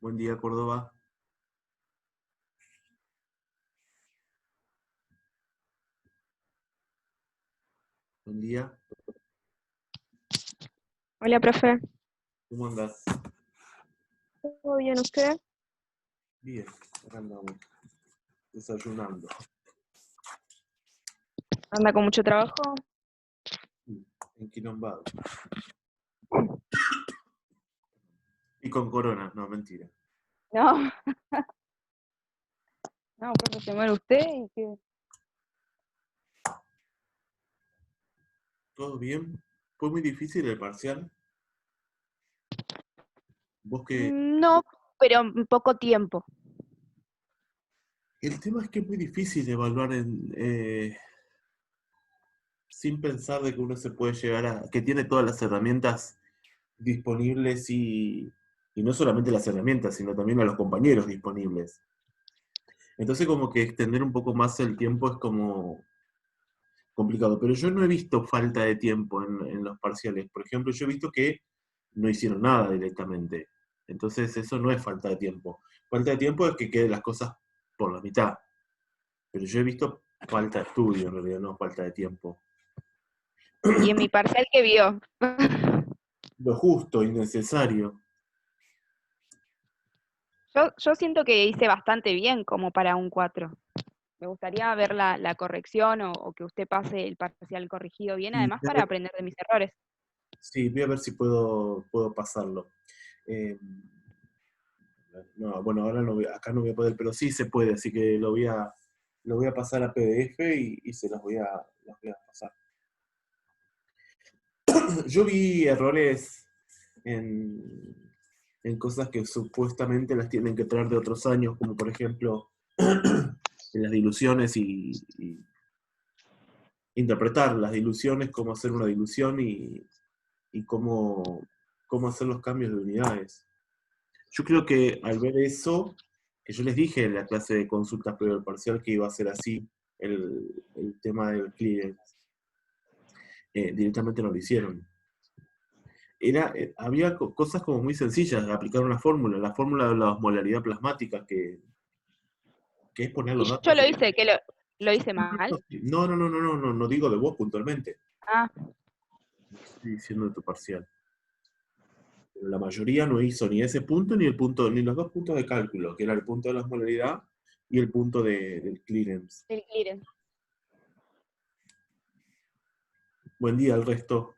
Buen día, Córdoba. Buen día. Hola, profe. ¿Cómo andás? ¿Todo bien usted? Bien, acá andamos, desayunando. ¿Anda con mucho trabajo? Enquilombado. Y con corona, no, mentira. No, no, profe, se muere usted y que... ¿Todo bien? ¿Fue muy difícil el parcial? Vos que... No, pero en poco tiempo. El tema es que es muy difícil evaluar sin pensar de que uno se puede llegar a... que tiene todas las herramientas disponibles y no solamente las herramientas, sino también a los compañeros disponibles. Entonces como que extender un poco más el tiempo es como complicado, pero yo no he visto falta de tiempo en los parciales. Por ejemplo, yo he visto que no hicieron nada directamente. Entonces eso no es falta de tiempo. Falta de tiempo es que queden las cosas por la mitad. Pero yo he visto falta de estudio, en realidad, no falta de tiempo. Y en mi parcial que vio. Lo justo y necesario. Yo siento que hice bastante bien como para un 4. Me gustaría ver la corrección o que usted pase el parcial corregido bien, Y además para aprender de mis errores. sí, voy a ver si puedo pasarlo. Eh, no, bueno, ahora acá no voy a poder, pero sí se puede, así que lo voy a pasar a PDF y se los voy a pasar. Yo vi errores en, en cosas que supuestamente las tienen que traer de otros años, como por ejemplo en las diluciones y interpretar las diluciones, cómo hacer una dilución y cómo hacer los cambios de unidades. Yo creo que al ver eso, que yo les dije en la clase de consultas previo al parcial que iba a ser así el tema del clearance, directamente no lo hicieron. Había cosas como muy sencillas, de aplicar una fórmula, la fórmula de la osmolaridad plasmática, que es poner Y los yo datos. lo hice, que lo hice mal. No digo de vos puntualmente, Ah, estoy diciendo de tu parcial. Pero la mayoría no hizo ni ese punto ni el punto, ni los dos puntos de cálculo, que era el punto de la osmolaridad y el punto del clearance. el clearance. Buen día al resto.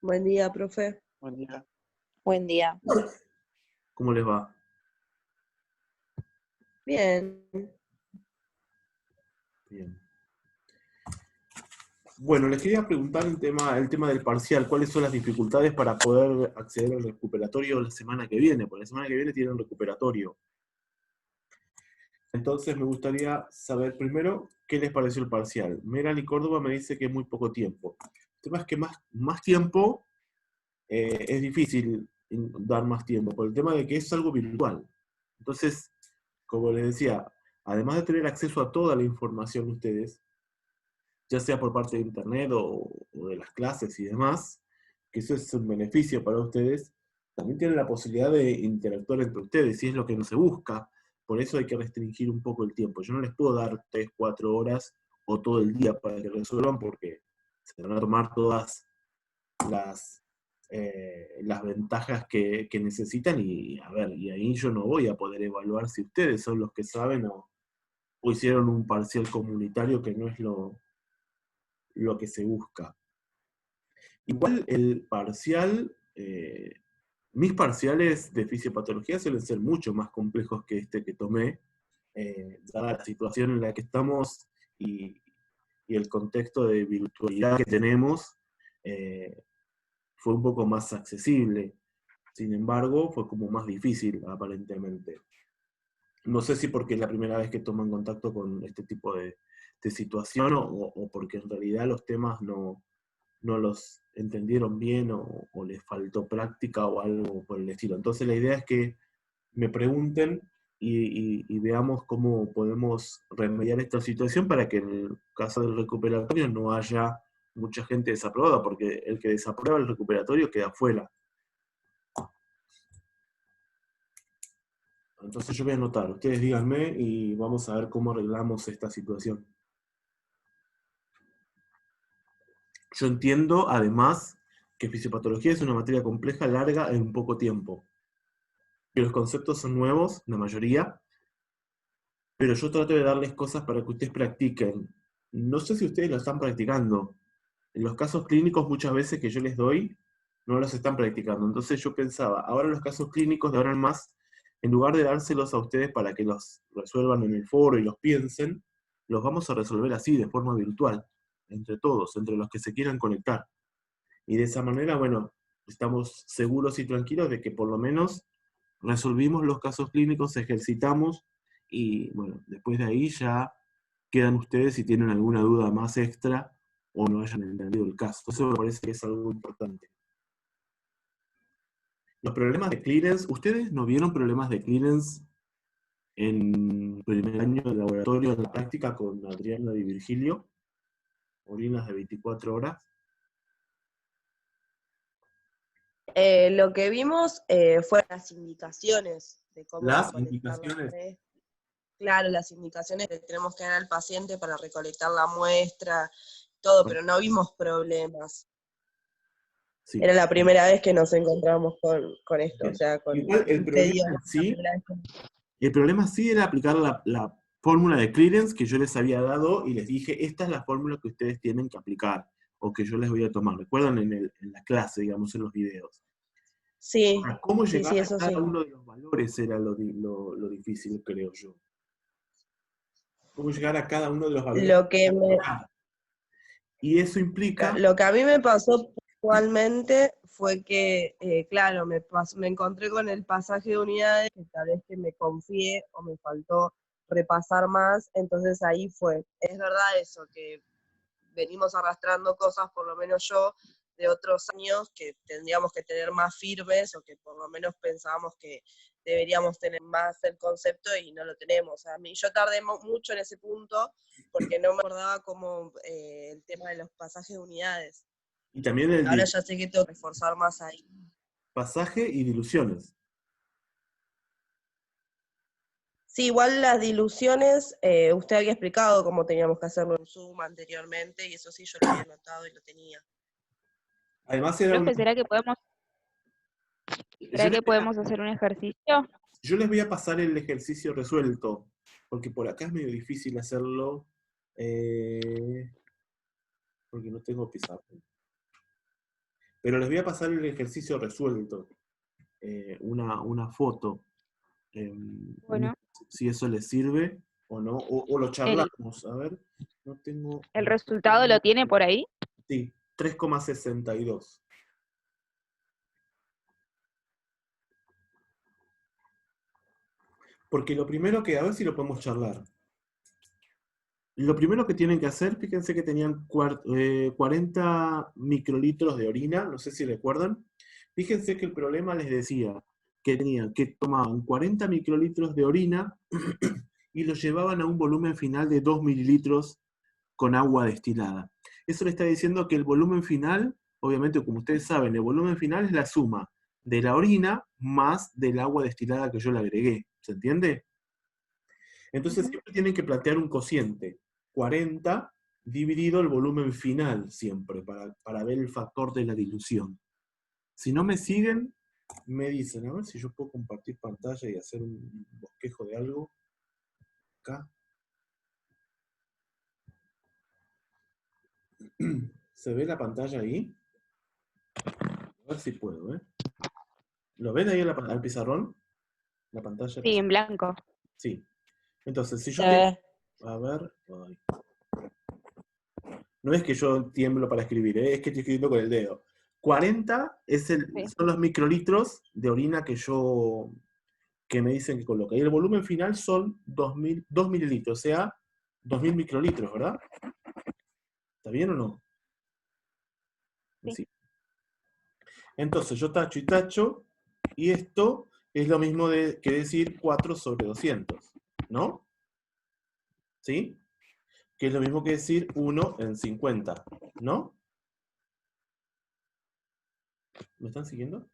Buen día, profe. Buen día. Buen día. ¿Cómo les va? Bien. Bien. Bueno, les quería preguntar el tema del parcial. ¿Cuáles son las dificultades para poder acceder al recuperatorio la semana que viene? Porque la semana que viene tienen recuperatorio. Entonces me gustaría saber primero qué les pareció el parcial. Melanie Córdoba me dice que es muy poco tiempo. El tema es que más tiempo es difícil dar más tiempo, por el tema de que es algo virtual. Entonces, como les decía, además de tener acceso a toda la información de ustedes, ya sea por parte de internet o de las clases y demás, que eso es un beneficio para ustedes, también tienen la posibilidad de interactuar entre ustedes, y es lo que no se busca. Por eso hay que restringir un poco el tiempo. Yo no les puedo dar 3, 4 horas o todo el día para que resuelvan, porque se van a tomar todas las ventajas que necesitan, y a ver, y ahí yo no voy a poder evaluar si ustedes son los que saben o hicieron un parcial comunitario que no es lo que se busca. Igual el parcial, mis parciales de fisiopatología suelen ser mucho más complejos que este que tomé, dada la situación en la que estamos y el contexto de virtualidad que tenemos, fue un poco más accesible. Sin embargo, fue como más difícil, aparentemente. No sé si porque es la primera vez que toman contacto con este tipo de situación o porque en realidad los temas no los entendieron bien o les faltó práctica o algo por el estilo. Entonces la idea es que me pregunten y veamos cómo podemos remediar esta situación para que en el caso del recuperatorio no haya mucha gente desaprobada, porque el que desaprueba el recuperatorio queda fuera. Entonces yo voy a anotar, ustedes díganme y vamos a ver cómo arreglamos esta situación. Yo entiendo, además, que fisiopatología es una materia compleja, larga, en poco tiempo. Que los conceptos son nuevos, la mayoría, pero yo trato de darles cosas para que ustedes practiquen. No sé si ustedes lo están practicando. En los casos clínicos muchas veces que yo les doy, no los están practicando. Entonces yo pensaba, ahora los casos clínicos de ahora en más, en lugar de dárselos a ustedes para que los resuelvan en el foro y los piensen, los vamos a resolver así, de forma virtual, entre todos, entre los que se quieran conectar. Y de esa manera, bueno, estamos seguros y tranquilos de que por lo menos resolvimos los casos clínicos, ejercitamos y bueno, después de ahí ya quedan ustedes si tienen alguna duda más extra o no hayan entendido el caso. Eso me parece que es algo importante. Los problemas de clearance, ¿ustedes no vieron problemas de clearance en primer año de laboratorio en la práctica con Adriana y Virgilio? Orinas de 24 horas. Lo que vimos fueron las indicaciones de cómo Las recolectar la indicaciones. muestra. Claro, las indicaciones que tenemos que dar al paciente para recolectar la muestra, todo, pero no vimos problemas. Sí. Era la primera vez que nos encontramos con esto, o sea, con Igual el problema en la sí, primera vez el problema sí era aplicar la fórmula de clearance que yo les había dado y les dije, esta es la fórmula que ustedes tienen que aplicar, o que yo les voy a tomar. ¿Recuerdan en la clase, digamos, en los videos? Sí, Ahora, ¿cómo sí, llegar a eso cada sí. uno de los valores era lo difícil, creo yo? ¿Cómo llegar a cada uno de los valores? Lo que Y eso implica, Lo que a mí me pasó puntualmente fue que, claro, me encontré con el pasaje de unidades, que tal vez que me confié o me faltó repasar más, entonces ahí fue. Es verdad eso, que venimos arrastrando cosas, por lo menos yo, de otros años que tendríamos que tener más firmes o que por lo menos pensábamos que deberíamos tener más el concepto y no lo tenemos. A mí yo tardé mucho en ese punto porque no me acordaba como el tema de los pasajes de unidades. y también el Ahora ya sé que tengo que reforzar más ahí. pasaje y diluciones. Sí, igual las diluciones, usted había explicado cómo teníamos que hacerlo en Zoom anteriormente y eso sí yo lo había notado y lo tenía. Además era Profe, ¿será que podemos hacer un ejercicio? yo les voy a pasar el ejercicio resuelto, porque por acá es medio difícil hacerlo, porque no tengo pizarra. Pero les voy a pasar el ejercicio resuelto, una foto, Bueno, si eso les sirve o no, o lo el, charlamos. A ver, no tengo... el resultado lo tiene por ahí. Sí, 3,62. Porque lo primero que, a ver si lo podemos charlar. Lo primero que tienen que hacer, fíjense que tenían 40 microlitros de orina, no sé si recuerdan. Fíjense que el problema les decía que tenían que tomaban 40 microlitros de orina y los llevaban a un volumen final de 2 mililitros con agua destilada. Eso le está diciendo que el volumen final, obviamente como ustedes saben, el volumen final es la suma de la orina más del agua destilada que yo le agregué. ¿Se entiende? Entonces siempre tienen que plantear un cociente. 40 dividido el volumen final siempre, para ver el factor de la dilución. Si no me siguen, me dicen, a ver si yo puedo compartir pantalla y hacer un bosquejo de algo. Acá. ¿Se ve la pantalla ahí? A ver si puedo, ¿eh? ¿Lo ven ahí al pizarrón? La pantalla. Sí, en blanco. Sí. Entonces, si yo te... Eh, A ver... Ay. No es que yo tiemblo para escribir, ¿eh? Es que estoy escribiendo con el dedo. 40 Sí. son los microlitros de orina que me dicen que coloca. Y el volumen final son 2 mililitros, o sea, 2000 microlitros, ¿verdad? ¿Está bien o no? Sí. Sí. Entonces yo tacho y tacho, y esto es lo mismo que decir 4 sobre 200, ¿no? ¿Sí? Que es lo mismo que decir 1 en 50, ¿no? ¿Me están siguiendo?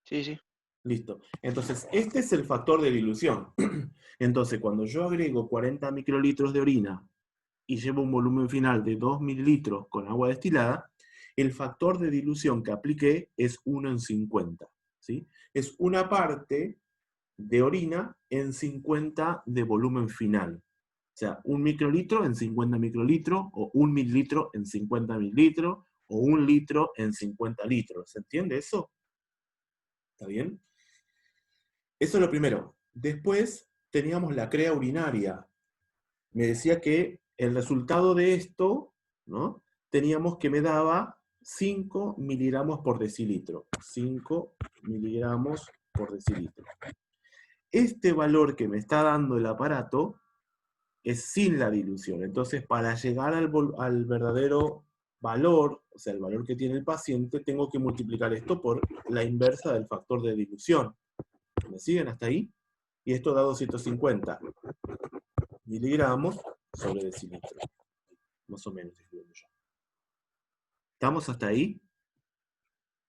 Sí, sí. Listo. Entonces, este es el factor de dilución. Entonces, cuando yo agrego 40 microlitros de orina y llevo un volumen final de 2 mililitros con agua destilada, el factor de dilución que apliqué es 1 en 50. ¿Sí? Es una parte de orina en 50 de volumen final. O sea, 1 microlitro en 50 microlitros, o 1 mililitro en 50 mililitros, o 1 litro en 50 litros. ¿Se entiende eso? ¿Está bien? Eso es lo primero. Después teníamos la crea urinaria. Me decía que el resultado de esto, ¿no? Teníamos que me daba 5 miligramos por decilitro. 5 miligramos por decilitro. Este valor que me está dando el aparato es sin la dilución. Entonces, para llegar al verdadero valor, o sea, el valor que tiene el paciente, tengo que multiplicar esto por la inversa del factor de dilución. ¿Me siguen hasta ahí? Y esto da 250 miligramos sobre decilitro. Más o menos, escribiendo yo. ¿Estamos hasta ahí?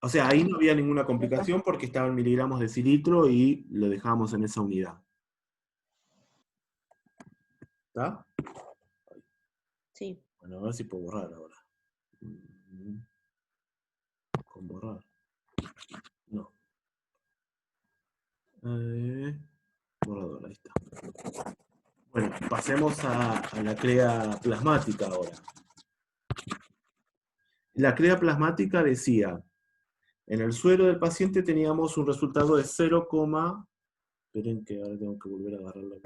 O sea, ahí no había ninguna complicación porque estaban miligramos de decilitro y lo dejamos en esa unidad. ¿Está? Sí. Bueno, a ver si puedo borrar ahora. Con borrar. No. Borrador, ahí está. Bueno, pasemos a la crea plasmática ahora. La crea plasmática decía, en el suero del paciente teníamos un resultado de 0, esperen que ahora tengo que volver a agarrarlo.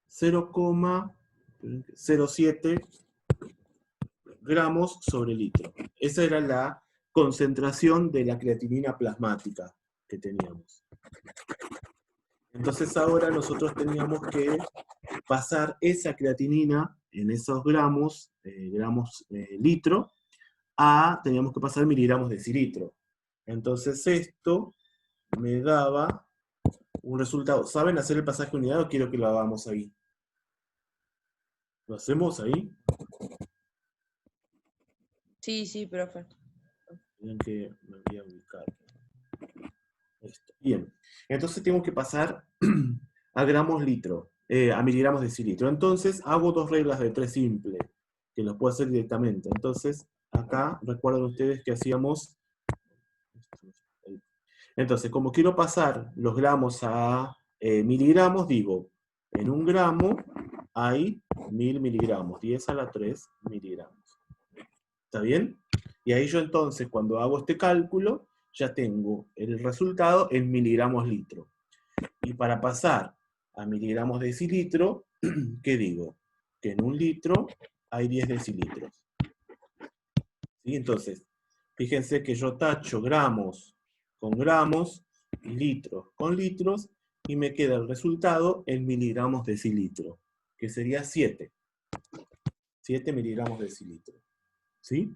0,07 gramos sobre litro. Esa era la concentración de la creatinina plasmática que teníamos. Entonces ahora nosotros teníamos que pasar esa creatinina en esos gramos, litro, teníamos que pasar miligramos decilitro. Entonces esto me daba un resultado. ¿Saben hacer el pasaje unidad o quiero que lo hagamos ahí? ¿Lo hacemos ahí? Sí, profe. Miren que me voy a ubicar. Esto. Bien. Entonces tengo que pasar a gramos litro, a miligramos decilitro. Entonces hago dos reglas de 3 simple, que los puedo hacer directamente. Entonces, acá, recuerden ustedes que hacíamos... Entonces, como quiero pasar los gramos a miligramos, digo, en un gramo hay 1000 miligramos, 10 a la 3 miligramos. ¿Está bien? Y ahí yo entonces, cuando hago este cálculo, ya tengo el resultado en miligramos litro. Y para pasar a miligramos decilitro, ¿qué digo? Que en un litro hay 10 decilitros. ¿Sí? Entonces, fíjense que yo tacho gramos con gramos, litros con litros, y me queda el resultado en miligramos decilitro, que sería 7. 7 miligramos decilitro. ¿Sí?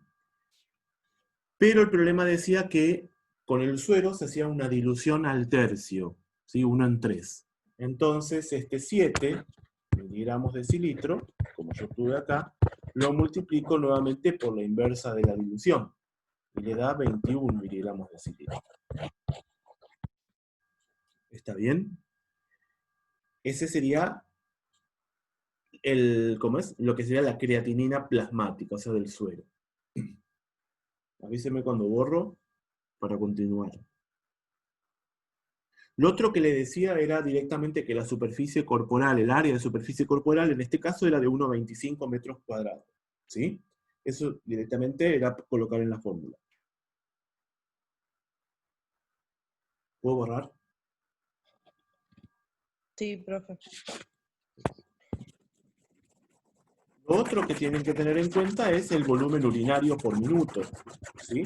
Pero el problema decía que con el suero se hacía una dilución al tercio, ¿sí? 1 en 3. Entonces, este 7 miligramos decilitro, como yo tuve acá, lo multiplico nuevamente por la inversa de la dilución. Y le da 21 miligramos decilitro. ¿Está bien? Ese sería lo que sería la creatinina plasmática, o sea, del suero. Avíseme cuando borro para continuar. Lo otro que le decía era directamente que la superficie corporal, el área de superficie corporal, en este caso era de 1,25 metros cuadrados. ¿Sí? Eso directamente era colocar en la fórmula. ¿Puedo borrar? Sí, profe. Lo otro que tienen que tener en cuenta es el volumen urinario por minuto. ¿Sí?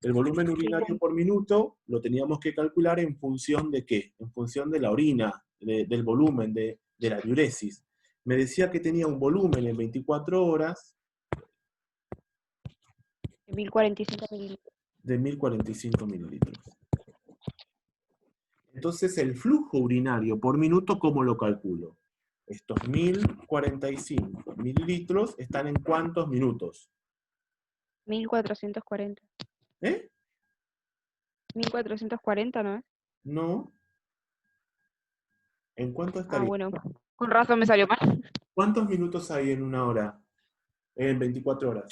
El volumen urinario por minuto lo teníamos que calcular en función de ¿qué? En función de la orina, del volumen, de la diuresis. Me decía que tenía un volumen en 24 horas 1045 mililitros. de 1045 mililitros. Entonces, el flujo urinario por minuto, ¿cómo lo calculo? Estos 1045 mililitros están en ¿cuántos minutos? 1440. ¿Eh? 1440, ¿no es? No. ¿En cuánto Ah, estaría? bueno, con razón me salió mal. ¿Cuántos minutos hay en una hora? En 24 horas.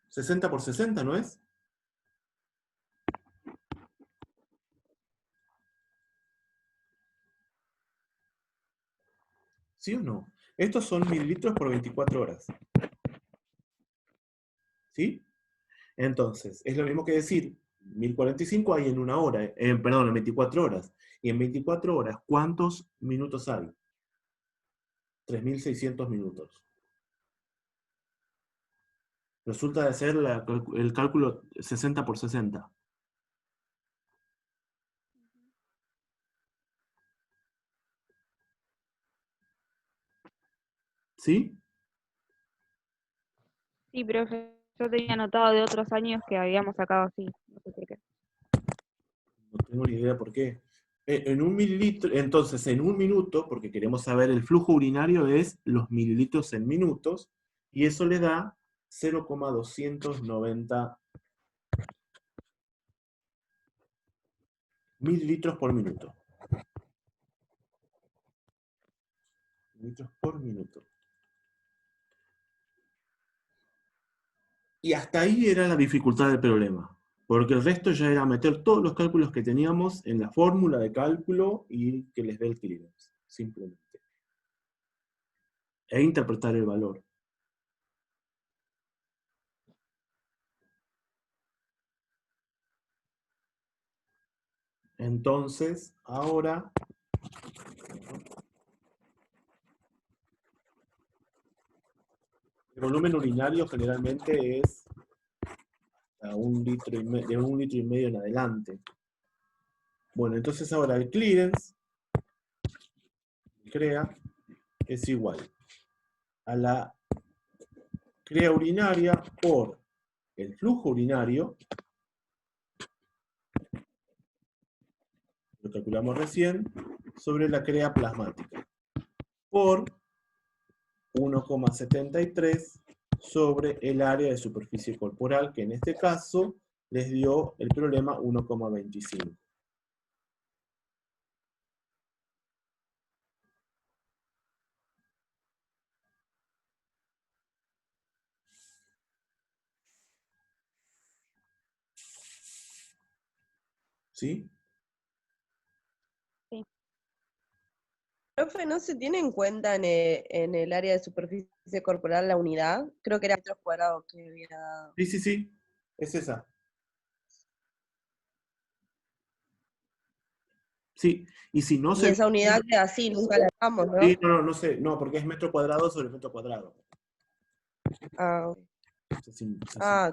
60 por 60, ¿no es? ¿Sí o no? Estos son mililitros por 24 horas. ¿Sí? Entonces, es lo mismo que decir, 1045 hay en una hora, perdón, en 24 horas. Y en 24 horas, ¿cuántos minutos hay? 3600 minutos. Resulta de ser el cálculo 60 por 60. ¿Sí? Sí, profe, yo tenía anotado de otros años que habíamos sacado así. No sé por qué. No tengo ni idea por qué. En un mililitro, entonces en un minuto, porque queremos saber el flujo urinario, es los mililitros en minutos, y eso le da 0,290 mililitros por minuto. Mililitros por minuto. Y hasta ahí era la dificultad del problema, porque el resto ya era meter todos los cálculos que teníamos en la fórmula de cálculo y que les dé el clearance, simplemente. E interpretar el valor. Entonces, ahora el volumen urinario generalmente es de 1,5 litros en adelante. Bueno, entonces ahora el clearance, CREA, es igual a la CREA urinaria por el flujo urinario, lo calculamos recién, sobre la CREA plasmática, por 1,73 sobre el área de superficie corporal, que en este caso les dio el problema 1,25. ¿Sí? Sí. Profe, ¿no se tiene en cuenta en el área de superficie corporal la unidad? Creo que era metros cuadrados que había dado. Sí, sí, sí. Es esa. Sí. Y si no Y se... esa unidad queda así, nunca la damos, ¿no? Sí, no sé. No, porque es metro cuadrado sobre metro cuadrado. Ah, ok. Sí.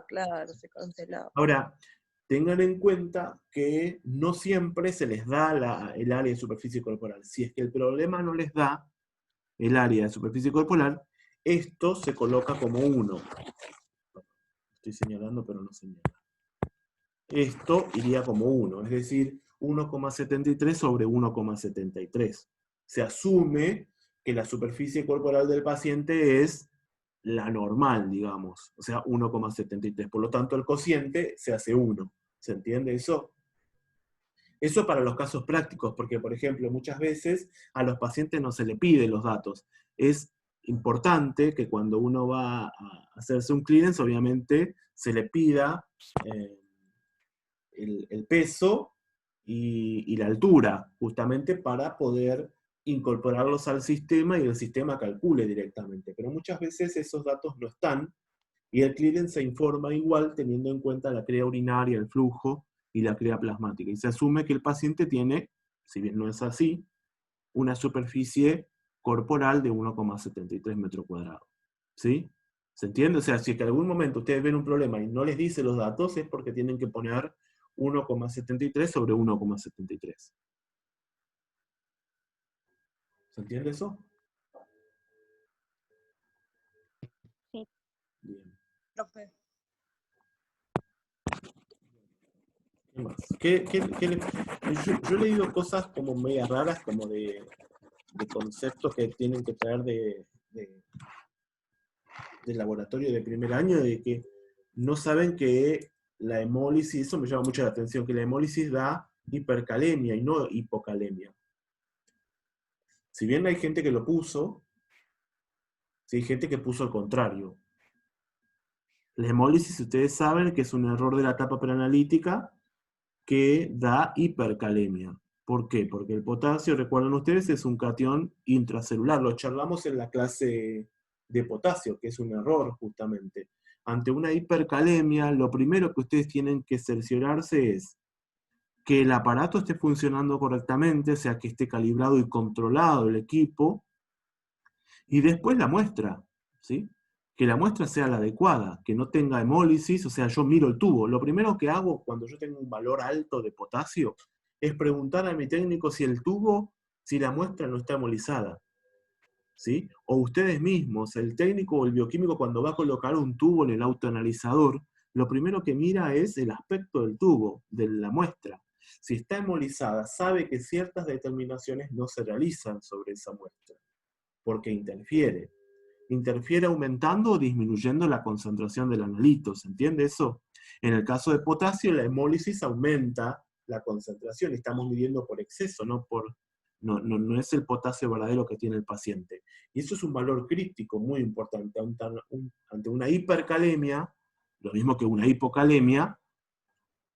Claro, se cancelaba. Ahora, tengan en cuenta que no siempre se les da el área de superficie corporal. Si es que el problema no les da el área de superficie corporal, esto se coloca como 1. Estoy señalando, pero no señala. Esto iría como 1, es decir, 1,73 sobre 1,73. Se asume que la superficie corporal del paciente es la normal, digamos, o sea, 1,73. Por lo tanto, el cociente se hace 1. ¿Se entiende eso? Eso para los casos prácticos, porque, por ejemplo, muchas veces a los pacientes no se le pide los datos. Es importante que cuando uno va a hacerse un clearance, obviamente, se le pida el peso y la altura, justamente para poder incorporarlos al sistema y el sistema calcule directamente. Pero muchas veces esos datos no están y el clearance se informa igual teniendo en cuenta la crea urinaria, el flujo y la crea plasmática. Y se asume que el paciente tiene, si bien no es así, una superficie corporal de 1,73 metros cuadrados. ¿Sí? ¿Se entiende? O sea, si en algún momento ustedes ven un problema y no les dice los datos, es porque tienen que poner 1,73 sobre 1,73. ¿Se entiende eso? Sí. Bien. Profe. ¿Qué más? Yo he leído cosas como medias raras, como de conceptos que tienen que traer de laboratorio de primer año de que no saben que la hemólisis, eso me llama mucho la atención, que la hemólisis da hipercalemia y no hipocalemia. Si bien hay gente que lo puso, sí hay gente que puso al contrario. La hemólisis, ustedes saben que es un error de la etapa preanalítica que da hipercalemia. ¿Por qué? Porque el potasio, recuerden ustedes, es un catión intracelular. Lo charlamos en la clase de potasio, que es un error justamente. Ante una hipercalemia, lo primero que ustedes tienen que cerciorarse es que el aparato esté funcionando correctamente, o sea, que esté calibrado y controlado el equipo, y después la muestra, ¿sí? Que la muestra sea la adecuada, que no tenga hemólisis, o sea, yo miro el tubo. Lo primero que hago cuando yo tengo un valor alto de potasio es preguntar a mi técnico si el tubo, si la muestra no está hemolizada, ¿sí? O ustedes mismos, el técnico o el bioquímico cuando va a colocar un tubo en el autoanalizador, lo primero que mira es el aspecto del tubo, de la muestra. Si está hemolizada, sabe que ciertas determinaciones no se realizan sobre esa muestra, porque interfiere. Interfiere aumentando o disminuyendo la concentración del analito, ¿se entiende eso? En el caso de potasio, la hemólisis aumenta la concentración, estamos midiendo por exceso, no es el potasio verdadero que tiene el paciente. Y eso es un valor crítico muy importante. Ante una hipercalemia, lo mismo que una hipocalemia,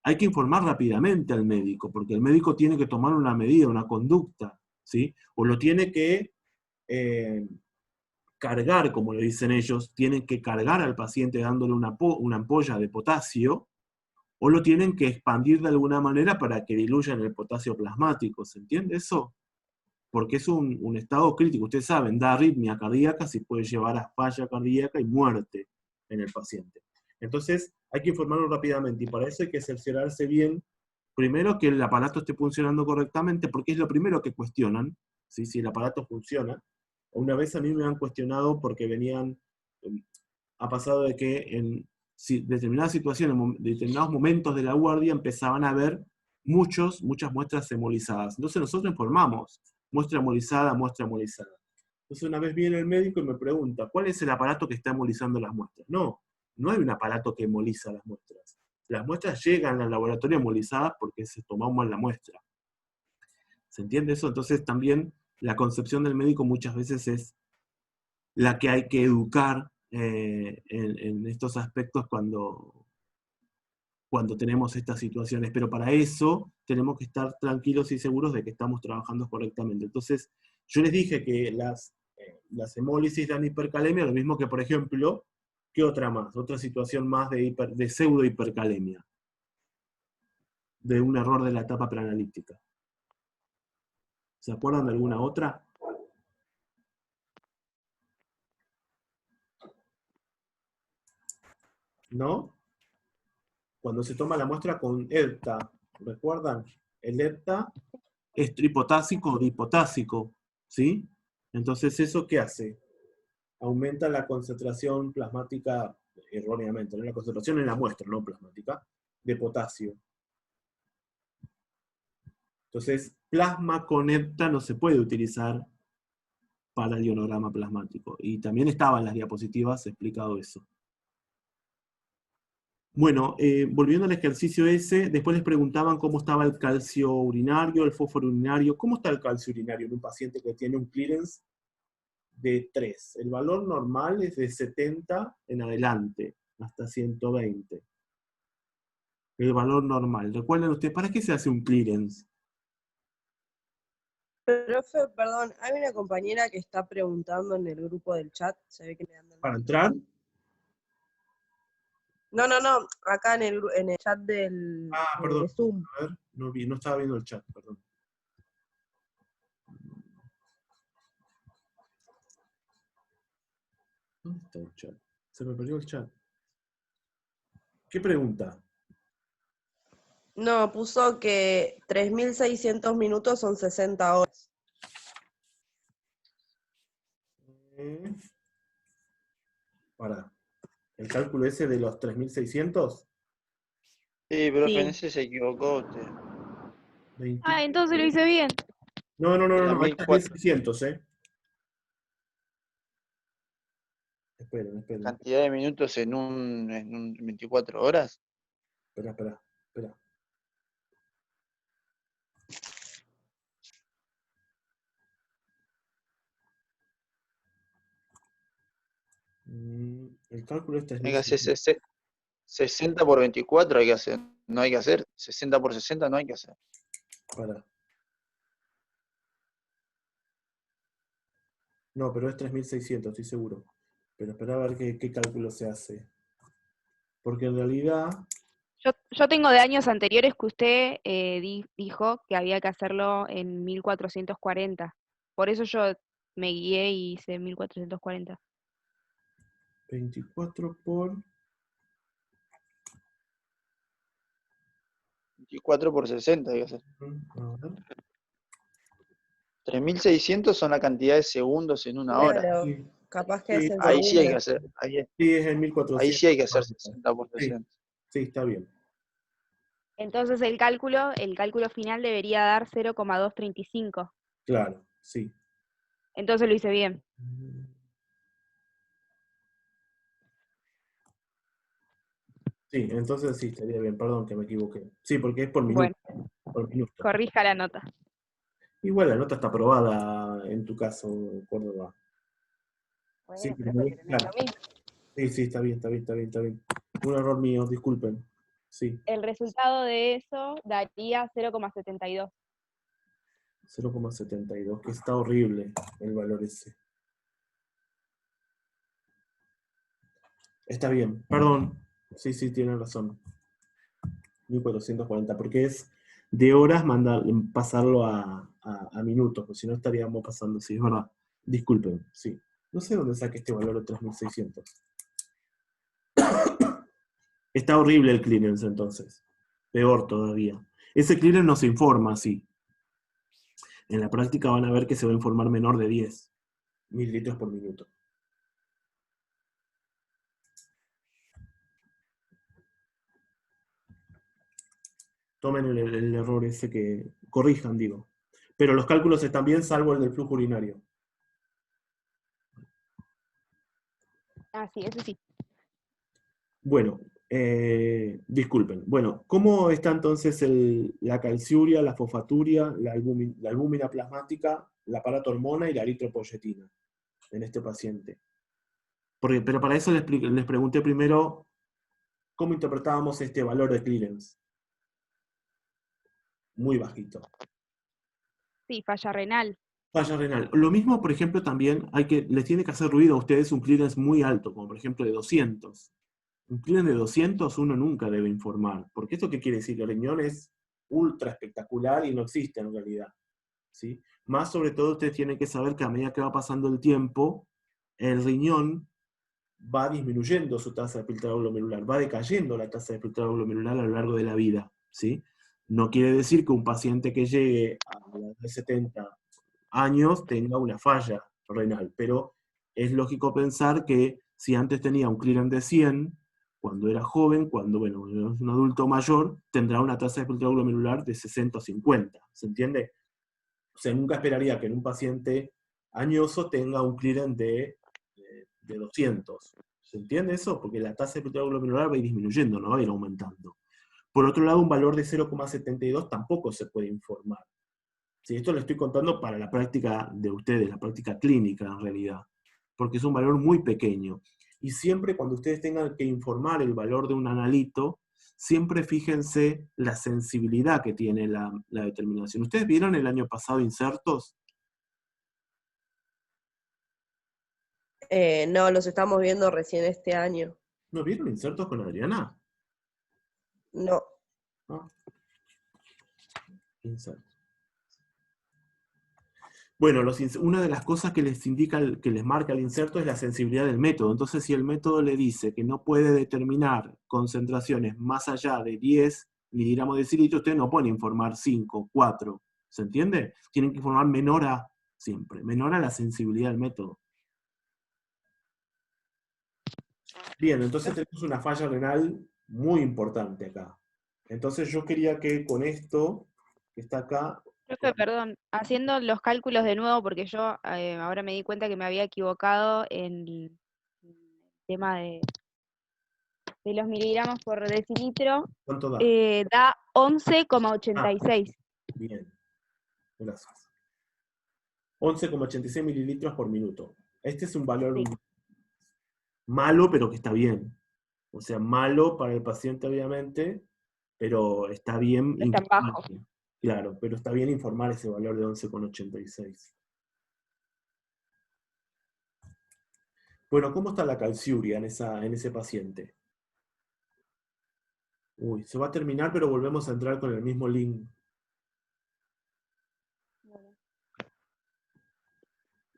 hay que informar rápidamente al médico, porque el médico tiene que tomar una medida, una conducta, ¿sí? O lo tiene que cargar, como le dicen ellos, tienen que cargar al paciente dándole una ampolla de potasio, o lo tienen que expandir de alguna manera para que diluyan el potasio plasmático, ¿se entiende eso? Porque es un estado crítico, ustedes saben, da arritmia cardíaca, si puede llevar a falla cardíaca y muerte en el paciente. Entonces, hay que informarlo rápidamente, y para eso hay que cerciorarse bien, primero que el aparato esté funcionando correctamente, porque es lo primero que cuestionan, ¿sí? Si el aparato funciona. Una vez a mí me han cuestionado porque ha pasado de que en determinadas situaciones, en determinados momentos de la guardia, empezaban a haber muchas muestras hemolizadas. Entonces nosotros informamos, muestra hemolizada, muestra hemolizada. Entonces una vez viene el médico y me pregunta, ¿cuál es el aparato que está hemolizando las muestras? No hay un aparato que hemoliza las muestras. Las muestras llegan al laboratorio hemolizadas porque se tomó mal la muestra. ¿Se entiende eso? Entonces también la concepción del médico muchas veces es la que hay que educar en estos aspectos cuando tenemos estas situaciones. Pero para eso tenemos que estar tranquilos y seguros de que estamos trabajando correctamente. Entonces, yo les dije que las hemólisis dan hipercalemia, lo mismo que, por ejemplo, ¿qué otra más? Otra situación más de pseudo hipercalemia, de un error de la etapa preanalítica. ¿Se acuerdan de alguna otra? ¿No? Cuando se toma la muestra con ERTA, ¿recuerdan? El ERTA es tripotásico o dipotásico, ¿sí? Entonces, ¿eso qué hace? Aumenta la concentración plasmática, erróneamente, ¿no? La concentración en la muestra, no plasmática, de potasio. Entonces, plasma con ERTA no se puede utilizar para el ionograma plasmático. Y también estaba en las diapositivas explicado eso. Bueno, volviendo al ejercicio ese, después les preguntaban cómo estaba el calcio urinario, el fósforo urinario. ¿Cómo está el calcio urinario en un paciente que tiene un clearance de 3? El valor normal es de 70 en adelante, hasta 120. El valor normal. Recuerden ustedes, ¿para qué se hace un clearance? Profe, perdón, hay una compañera que está preguntando en el grupo del chat, se ve que le andan. ¿Para entrar? No, acá en el chat de Perdón. Zoom. A ver, no estaba viendo el chat, perdón. ¿Dónde está el chat? Se me perdió el chat. ¿Qué pregunta? No, puso que 3.600 minutos son 60 horas. Para. ¿El cálculo ese de los 3.600? Sí, profe, Sí. en ese se equivocó usted. Entonces lo hice bien. No, La hay 1004. 3.600, Esperen. Cantidad de minutos en un 24 horas. Espera. El cálculo este es Hay que hacer 1600. 60 por 24 hay que hacer. No hay que hacer. 60 por 60 no hay que hacer. Pará. No, pero es 3600, estoy seguro. Pero espera a ver qué cálculo se hace. Porque en realidad, Yo tengo de años anteriores que usted dijo que había que hacerlo en 1440. Por eso yo me guié y hice 1440. 24 por... 24 por 60 hay que hacer. A ver. 3600 son la cantidad de segundos en una hora. Claro, Sí, capaz que sí, es en Ahí sí hay que segundos. hacer. sí, es el Ahí 1400. sí hay que hacer 60 por Sí, 60. sí, está bien. Entonces el cálculo final debería dar 0,235. Claro, sí. Entonces lo hice bien. Sí, entonces sí, estaría bien. Perdón que me equivoqué. Sí, porque es por minuto. Bueno, Por minuto. corrija la nota. Igual la nota está aprobada en tu caso, Córdoba. Sí, Bueno, pero pero no es claro. lo mismo. Sí, está bien. Un error mío, disculpen. Sí, El resultado de eso daría 0,72. 0,72, que está horrible el valor ese. Está bien, perdón. Sí, tienen razón. 1440, porque es de horas pasarlo a minutos, porque si no estaríamos pasando, sí, es verdad. Disculpen, sí. No sé dónde saqué este valor de 3600. Está horrible el clearance entonces. Peor todavía. Ese clearance no se informa así. En la práctica van a ver que se va a informar menor de 10 mililitros por minuto. Tomen el error ese que corrijan, digo. Pero los cálculos están bien, salvo el del flujo urinario. Ah, sí, eso sí. Bueno, disculpen. Bueno, ¿cómo está entonces la calciuria, la fosfaturia, la albúmina plasmática, la paratormona y la eritropoyetina en este paciente? Pero para eso les pregunté primero cómo interpretábamos este valor de clearance. Muy bajito. Sí, falla renal. Falla renal. Lo mismo, por ejemplo, también les tiene que hacer ruido a ustedes un clearance muy alto, como por ejemplo de 200. Un clearance de 200 uno nunca debe informar, porque ¿esto qué quiere decir? El riñón es ultra espectacular y no existe en realidad. ¿Sí? Más sobre todo ustedes tienen que saber que a medida que va pasando el tiempo, el riñón va disminuyendo su tasa de filtrado glomerular, va decayendo la tasa de filtrado glomerular a lo largo de la vida. ¿Sí? No quiere decir que un paciente que llegue a la edad de 70 años tenga una falla renal, pero es lógico pensar que si antes tenía un clearance de 100, cuando era joven, cuando es un adulto mayor, tendrá una tasa de filtrado glomerular de 60 o 50, ¿se entiende? O sea, nunca esperaría que en un paciente añoso tenga un clearance de 200. ¿Se entiende eso? Porque la tasa de filtrado glomerular va a ir disminuyendo, no va a ir aumentando. Por otro lado, un valor de 0,72 tampoco se puede informar. Sí, esto lo estoy contando para la práctica de ustedes, la práctica clínica en realidad, porque es un valor muy pequeño. Y siempre cuando ustedes tengan que informar el valor de un analito, siempre fíjense la sensibilidad que tiene la determinación. ¿Ustedes vieron el año pasado insertos? No, los estamos viendo recién este año. ¿No vieron insertos con Adriana? No. Ah, insertos. Bueno, una de las cosas que les indica, que les marca el inserto es la sensibilidad del método. Entonces, si el método le dice que no puede determinar concentraciones más allá de 10 miligramos de decilitro, ustedes no pueden informar 5, 4. ¿Se entiende? Tienen que informar menor a siempre, menor a la sensibilidad del método. Bien, entonces tenemos una falla renal muy importante acá. Entonces yo quería que con esto, que está acá, Profe, perdón, haciendo los cálculos de nuevo, porque yo ahora me di cuenta que me había equivocado en el tema de los miligramos por decilitro, ¿Cuánto da? da Ah, 11,86. bien, gracias. 11,86 mililitros por minuto. Este es un valor Sí. malo, pero que está bien. O sea, malo para el paciente, obviamente, pero está bien No es tan informar. bajo. Claro, pero está bien informar ese valor de 11,86. Bueno, ¿cómo está la calciuria en ese paciente? Uy, se va a terminar, pero volvemos a entrar con el mismo link.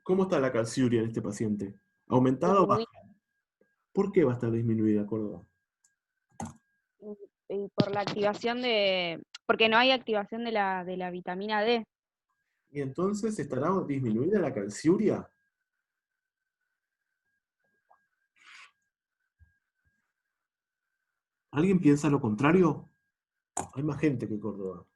¿Cómo está la calciuria en este paciente? ¿Aumentada o baja? Disminuida ¿Por qué va a estar disminuida, Córdoba? por la activación porque no hay activación de la vitamina D. ¿Y entonces estará disminuida la calciuria? ¿Alguien piensa lo contrario? Hay más gente que Córdoba.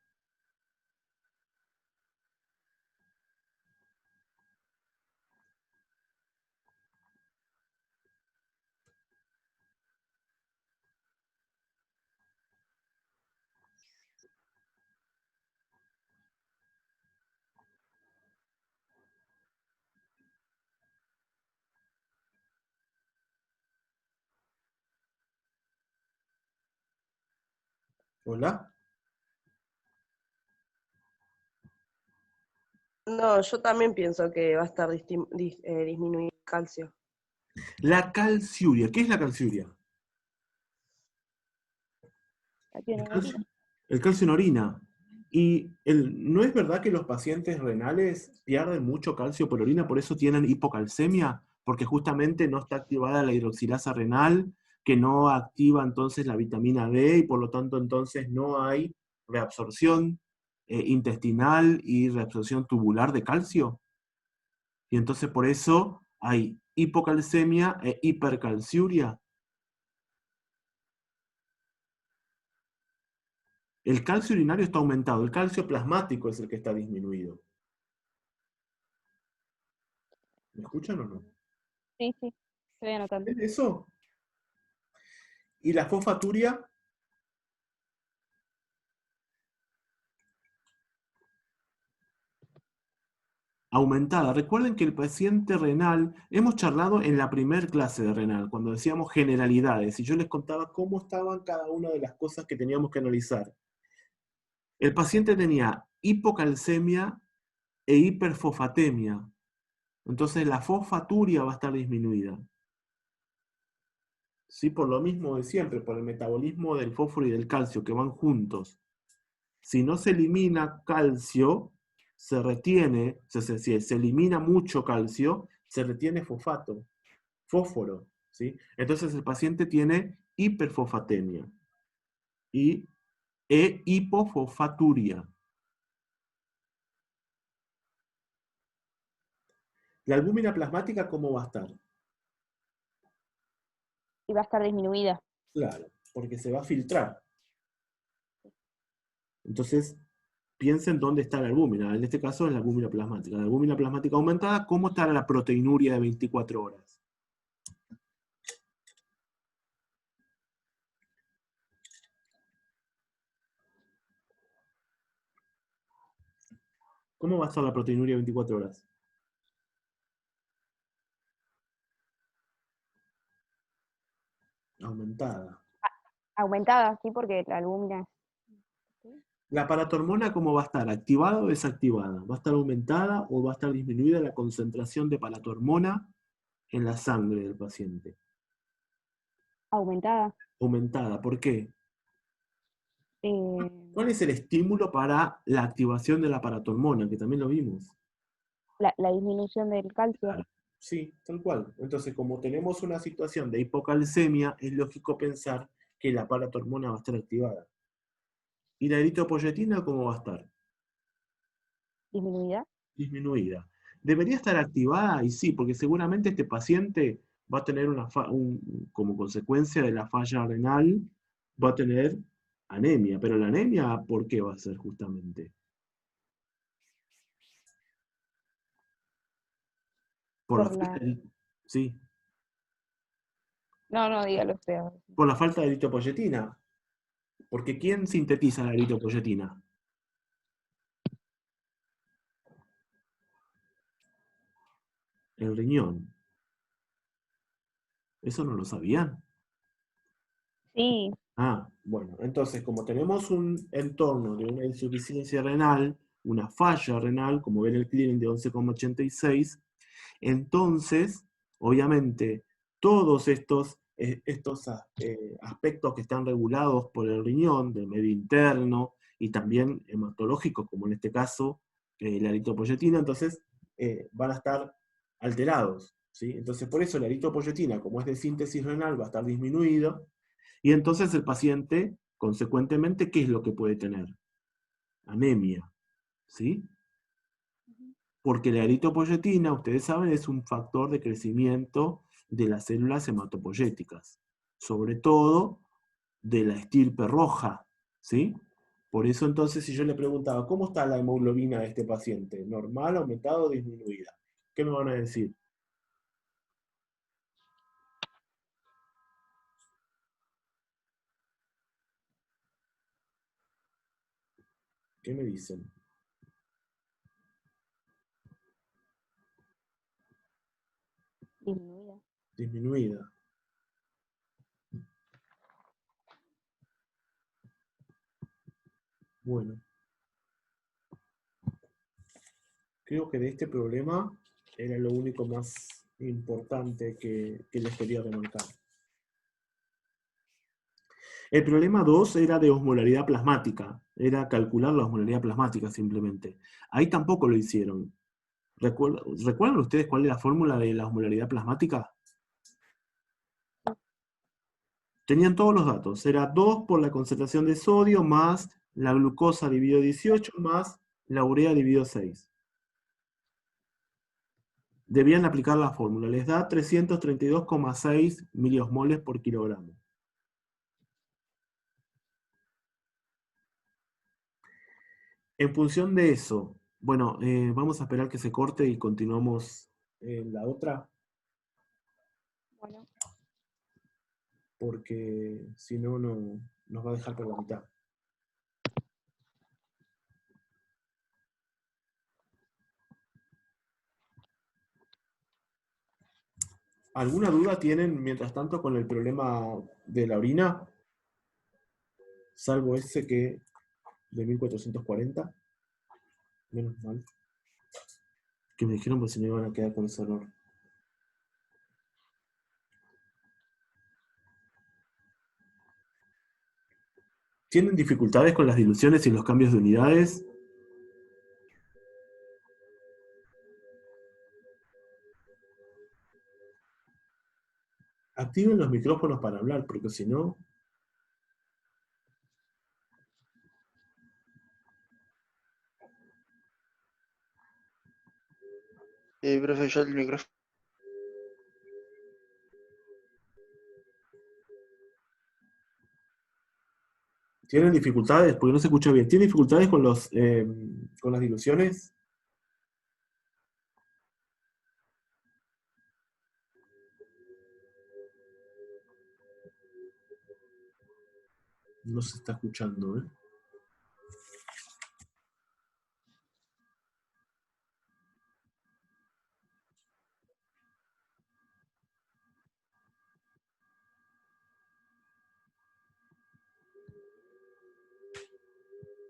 ¿Hola? No, yo también pienso que va a estar disminuido el calcio. La calciuria. ¿Qué es la calciuria? El calcio en orina. Y ¿no es verdad que los pacientes renales pierden mucho calcio por orina, por eso tienen hipocalcemia? Porque justamente no está activada la hidroxilasa renal, que no activa entonces la vitamina D, y por lo tanto entonces no hay reabsorción intestinal y reabsorción tubular de calcio. Y entonces por eso hay hipocalcemia e hipercalciuria. El calcio urinario está aumentado, el calcio plasmático es el que está disminuido. ¿Me escuchan o no? Sí, sí, estoy anotando. ¿Es eso? ¿Y la fosfaturia? Aumentada. Recuerden que el paciente renal, hemos charlado en la primer clase de renal, cuando decíamos generalidades, y yo les contaba cómo estaban cada una de las cosas que teníamos que analizar. El paciente tenía hipocalcemia e hiperfosfatemia. Entonces la fosfaturia va a estar disminuida. ¿Sí? Por lo mismo de siempre, por el metabolismo del fósforo y del calcio, que van juntos. Si no se elimina calcio, se retiene, se elimina mucho calcio, se retiene fósforo. ¿Sí? Entonces el paciente tiene hiperfosfatemia e hipofosfaturia. ¿La albúmina plasmática cómo va a estar? Y va a estar disminuida. Claro, porque se va a filtrar. Entonces, piensen dónde está la albúmina. En este caso es la albúmina plasmática. La albúmina plasmática aumentada, ¿cómo está la proteinuria de 24 horas? ¿Cómo va a estar la proteinuria de 24 horas? Aumentada. Aumentada, sí, porque la albúmina. ¿La paratormona cómo va a estar? ¿Activada o desactivada? ¿Va a estar aumentada o va a estar disminuida la concentración de paratormona en la sangre del paciente? Aumentada. Aumentada. ¿Por qué? Eh, ¿Cuál es el estímulo para la activación de la paratormona? Que también lo vimos. la disminución del calcio. Claro. Sí, tal cual. Entonces, como tenemos una situación de hipocalcemia, es lógico pensar que la paratormona va a estar activada. ¿Y la eritropoyetina cómo va a estar? Disminuida. Disminuida. ¿Debería estar activada? Y sí, porque seguramente este paciente va a tener como consecuencia de la falla renal, va a tener anemia. Pero la anemia, ¿por qué va a ser justamente? Por la Por falta la. de... Sí. No, no, dígalo usted. Ahora sí. Por la falta de eritropoyetina. Porque ¿quién sintetiza la eritropoyetina? El riñón. ¿Eso no lo sabían? Sí, Ah, bueno, entonces como tenemos un entorno de una insuficiencia renal, una falla renal, como ven el clearing de 11,86, entonces, obviamente, todos estos aspectos que están regulados por el riñón, del medio interno y también hematológicos, como en este caso la eritropoyetina, entonces van a estar alterados, ¿sí? Entonces, por eso la eritropoyetina, como es de síntesis renal, va a estar disminuida, y entonces el paciente, consecuentemente, ¿qué es lo que puede tener? Anemia, ¿sí? Porque la eritropoyetina, ustedes saben, es un factor de crecimiento de las células hematopoyéticas, sobre todo de la estirpe roja, ¿sí? Por eso entonces si yo le preguntaba, ¿cómo está la hemoglobina de este paciente? ¿Normal, aumentada o disminuida? ¿Qué me van a decir? ¿Qué me dicen? disminuida. Disminuida. Bueno, creo que de este problema era lo único más importante que les quería remarcar. El problema 2 era de osmolaridad plasmática, era calcular la osmolaridad plasmática simplemente. Ahí tampoco lo hicieron. ¿Recuerdan ustedes cuál es la fórmula de la osmolaridad plasmática? Tenían todos los datos. Era 2 por la concentración de sodio más la glucosa dividido 18 más la urea dividido 6. Debían aplicar la fórmula. Les da 332,6 miliosmoles por kilogramo. En función de eso, bueno, vamos a esperar que se corte y continuamos en la otra, Bueno, porque si no, no nos va a dejar por la mitad. ¿Alguna duda tienen, mientras tanto, con el problema de la orina? Salvo ese que de 1440. Menos mal. Que me dijeron que se me iban a quedar con ese error. ¿Tienen dificultades con las diluciones y los cambios de unidades? Activen los micrófonos para hablar, porque si no... Profe, yo el micrófono. ¿Tienen dificultades? Porque no se escucha bien. ¿Tienen dificultades con con las diluciones? No se está escuchando, ¿eh?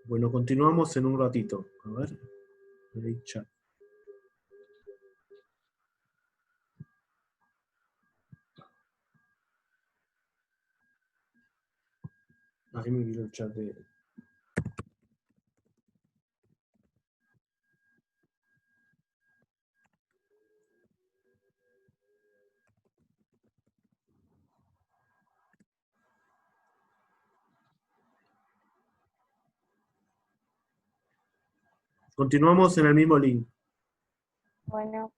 Bueno, continuamos en un ratito. A ver. Ahí, chat. Ahí me vino el chat de... Continuamos en el mismo link. bueno.